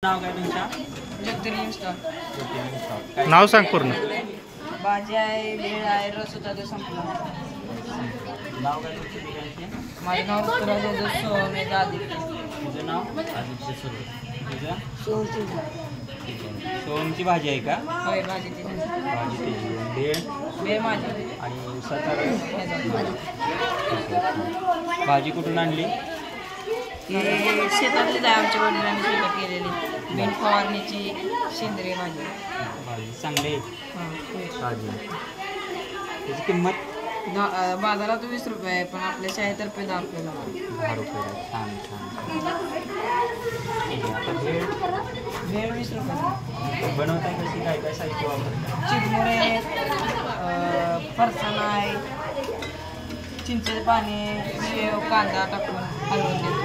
नाव काय तुमच्या? नाव सांग पूर्ण. भाजी आहे, वेळ आहे, रस होता तो संपला. नाव काय तुमच्या ठिकाणचे? माझं नाव ऋतुराज सोहमे आदित्य. तुझं नाव? आदित्य सुरू. तुझं? सोहमची. ठीक आहे. सोहमची भाजी आहे का? होय, भाजी ती भाजी त्याची. भेळ? वेळ माझी आणि उसाचा रस? भाजी कुठून आणली? ती शेतातलीच आहे, आमच्या वडिलांनी शेतात केलेली. बिन फवारणीची सेंद्रिय भाजी. भाजी चांगली आहे. हां. भाजी त्याची किंमत? बाजारात 20 रुपये आहे, पण आपल्या शाळेतर्फे 10 रुपये लागतात. 10 रुपये. छान छान. ठीक आहे. आता भेळ? वेळ 20 रुपये. बनवताय कशी? काय काय साहित्य वापरता? चिरमुरे, फरसाण आहे, चिंचेचे पाणी, शेव, कांदा टाकून हलवून देतो.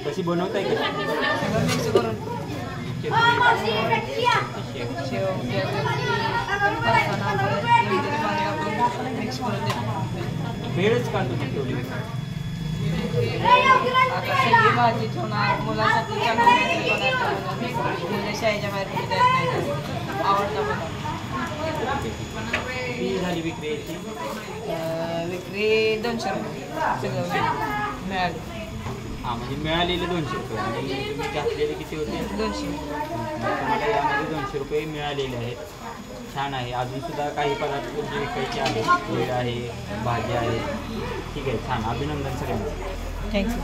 कशी बनवताय कशी? सगळं मिक्स करून शेव, फरसाण, चिंचेचे पाणी टाकून मिक्स करून देतो. भेळच का तुम्ही ठेवली? आता सगळी भाजी ठेवणार, मुलांसाठी चांगले पदार्थ बनवणार. मुलं शाळेच्या बाहेर कुठे जात नाही, आवडता पदार्थ. किती झाली विक्री याची? विक्री 200 रुपये सगळं मिळाली. हां, म्हणजे मिळालेले 200 रुपये आणि तुम्ही घातलेले किती होते? 200. तुम्हाला यामध्ये 200 रुपये मिळालेले आहेत. छान आहे. अजूनसुद्धा काही पदार्थ जे विकायचे आहेत. भेळ आहे, भाजी आहे. ठीक आहे, छान. अभिनंदन सगळ्यांचं. थँक्यू.